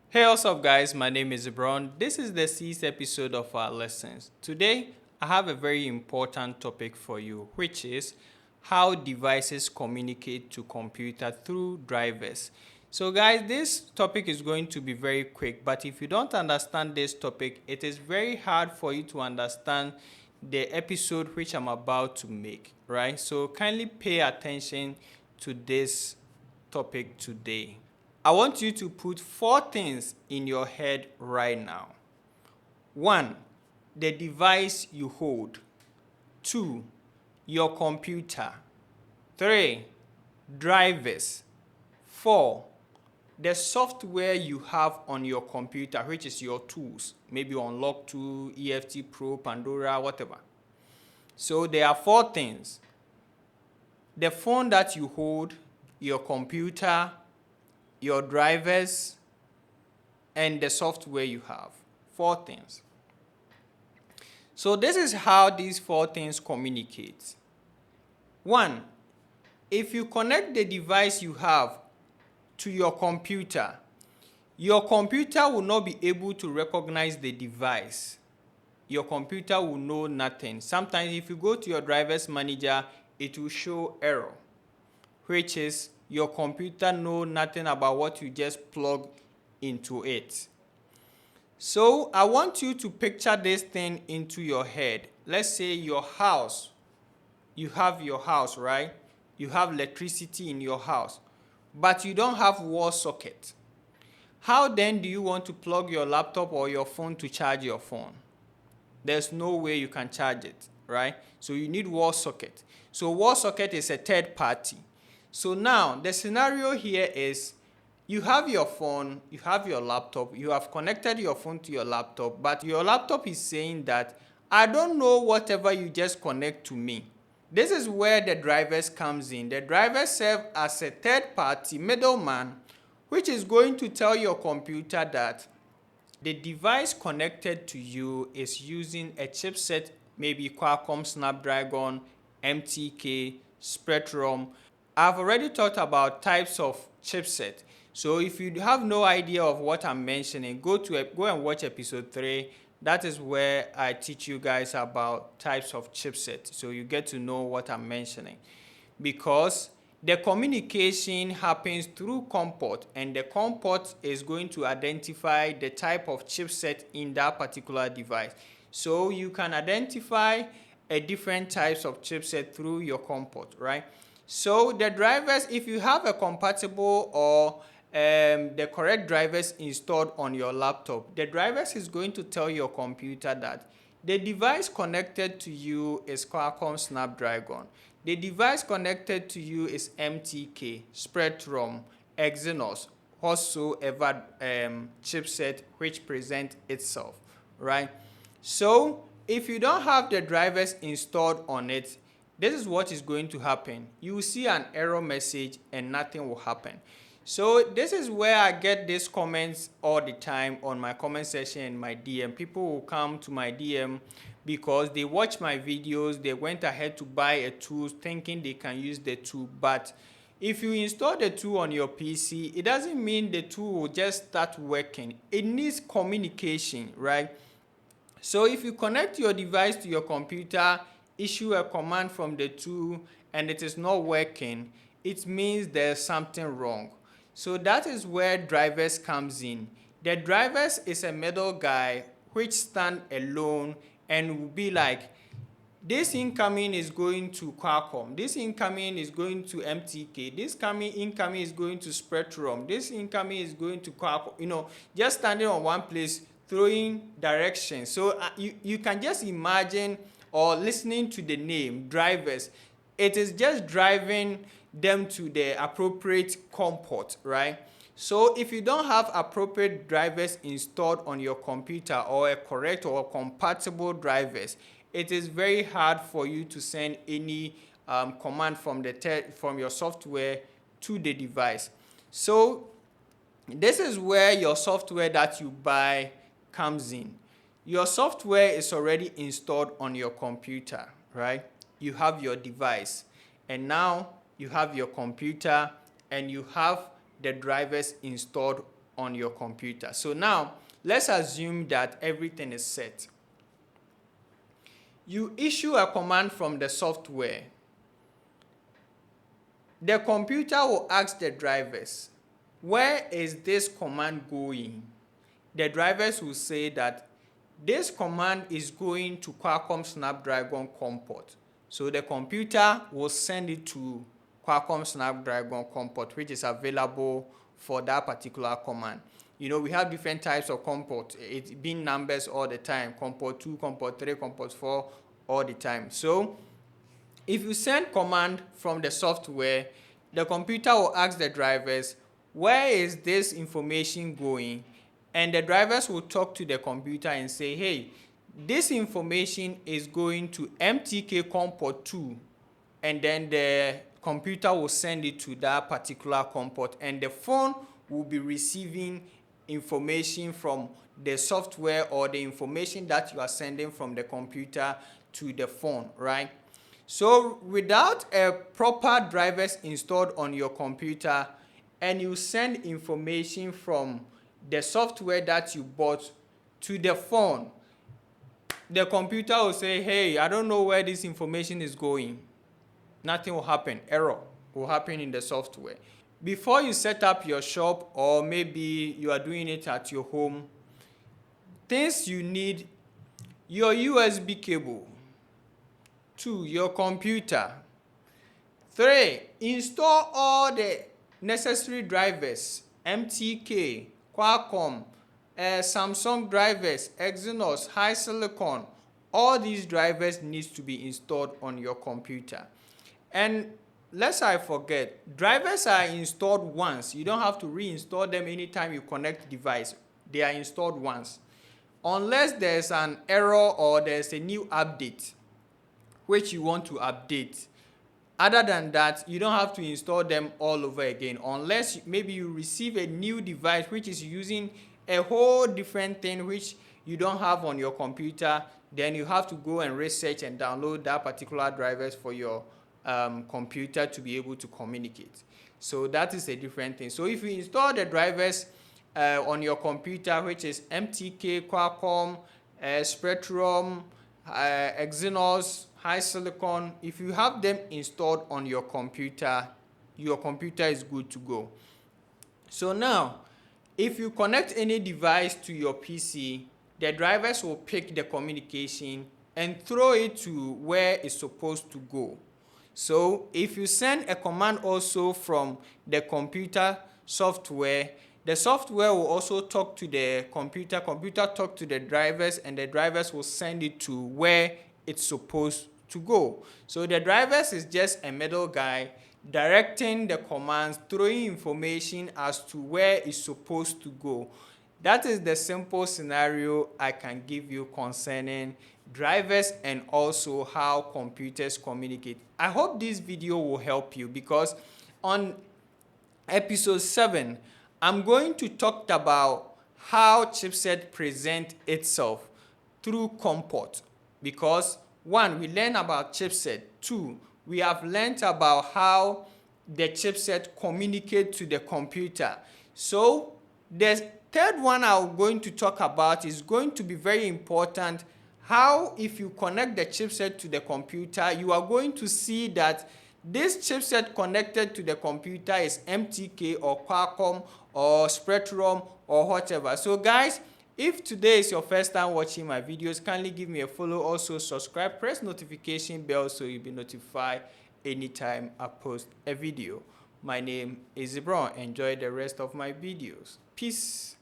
Hey, what's up, guys? My name is Zebroon. This is the sixth episode of our lessons. Today, I have a very important topic for you, which is how devices communicate to computer through drivers. So, guys, this topic is going to be very quick, but if you don't understand this topic, it is very hard for you to understand the episode which I'm about to make, right? So, kindly pay attention to this topic today. I want you to put four things in your head right now. One, the device you hold. Two, your computer. Three, drivers. Four, the software you have on your computer, which is your tools. Maybe Unlock Tool, EFT Pro, Pandora, whatever. So there are four things. The phone that you hold, your computer, your drivers, and the software you have. Four things. So this is how these four things communicate. One, if you connect the device you have to your computer will not be able to recognize the device. Your computer will know nothing. Sometimes if you go to your driver's manager, it will show error, which is your computer know nothing about what you just plug into it. So I want you to picture this thing into your head. Let's say your house. You have your house, right? You have electricity in your house, but you don't have wall socket. How then do you want to plug your laptop or your phone to charge your phone? There's no way you can charge it, right? So you need wall socket. So wall socket is a third party. So now the scenario here is you have your phone, you have your laptop, you have connected your phone to your laptop, but your laptop is saying that I don't know whatever you just connect to me. This is where the drivers comes in. The drivers serve as a third party middleman, which is going to tell your computer that the device connected to you is using a chipset, maybe Qualcomm Snapdragon, MTK, Spectrum. I've already talked about types of chipset. So if you have no idea of what I'm mentioning, go and watch episode 3. That is where I teach you guys about types of chipset. So you get to know what I'm mentioning. Because the communication happens through COM port, and the COM port is going to identify the type of chipset in that particular device. So you can identify a different types of chipset through your COM port, right? So the drivers, if you have a compatible or the correct drivers installed on your laptop, the drivers is going to tell your computer that the device connected to you is Qualcomm Snapdragon. The device connected to you is MTK, Spectrum, Exynos, whatsoever chipset which present itself, right? So if you don't have the drivers installed on it, this is what is going to happen. You will see an error message and nothing will happen. So this is where I get these comments all the time on my comment section and my DM. People will come to my DM because they watch my videos, they went ahead to buy a tool thinking they can use the tool, but if you install the tool on your PC, it doesn't mean the tool will just start working. It needs communication, right? So if you connect your device to your computer, issue a command from the tool, and it is not working, it means there's something wrong. So that is where drivers comes in. The drivers is a middle guy which stand alone and will be like, this incoming is going to Qualcomm, this incoming is going to MTK, this incoming is going to Spectrum, this incoming is going to Qualcomm, just standing on one place throwing directions. So you can just imagine, or listening to the name drivers, it is just driving them to the appropriate COM port, right? So if you don't have appropriate drivers installed on your computer, or a correct or compatible drivers, it is very hard for you to send any command from your software to the device. So this is where your software that you buy comes in. Your software is already installed on your computer, right? You have your device, and now you have your computer, and you have the drivers installed on your computer. So now, let's assume that everything is set. You issue a command from the software. The computer will ask the drivers, where is this command going? The drivers will say that this command is going to Qualcomm Snapdragon COM port. So the computer will send it to Qualcomm Snapdragon COM port, which is available for that particular command. You know, we have different types of COM port. It's been numbers all the time. COM port 2, COM port 3, COM port 4 all the time. So if you send command from the software, the computer will ask the drivers, where is this information going? And the drivers will talk to the computer and say, hey, this information is going to MTK COM port 2. And then the computer will send it to that particular COM port, and the phone will be receiving information from the software or the information that you are sending from the computer to the phone, right? So without a proper drivers installed on your computer, and you send information from the software that you bought to the phone, the computer will say, hey, I don't know where this information is going. Nothing will happen. Error will happen in the software. Before you set up your shop, or maybe you are doing it at your home, things you need: your USB cable. 2, your computer. 3, install all the necessary drivers: MTK, Qualcomm, Samsung drivers, Exynos, High Silicon. All these drivers needs to be installed on your computer. And lest I forget, drivers are installed once. You don't have to reinstall them anytime you connect the device. They are installed once. Unless there's an error or there's a new update which you want to update. Other than that, you don't have to install them all over again, unless maybe you receive a new device which is using a whole different thing which you don't have on your computer. Then you have to go and research and download that particular drivers for your computer to be able to communicate. So that is a different thing. So if you install the drivers on your computer, which is MTK, Qualcomm, Spectrum, Exynos, High Silicon, if you have them installed on your computer is good to go. So now, if you connect any device to your PC, the drivers will pick the communication and throw it to where it's supposed to go. So if you send a command also from the computer software, the software will also talk to the computer talk to the drivers, and the drivers will send it to where it's supposed to go. So the drivers is just a middle guy directing the commands, throwing information as to where it's supposed to go. That is the simple scenario I can give you concerning drivers and also how computers communicate. I hope this video will help you, because on episode 7, I'm going to talk about how chipset present itself through COM port, because 1, we learn about chipset. 2, we have learned about how the chipset communicate to the computer. So the third one I'm going to talk about is going to be very important. How, if you connect the chipset to the computer, you are going to see that this chipset connected to the computer is MTK or Qualcomm or Spectrum or whatever. So guys, if today is your first time watching my videos, kindly give me a follow. Also subscribe, press notification bell so you'll be notified anytime I post a video. My name is Zebroon. Enjoy the rest of my videos. Peace.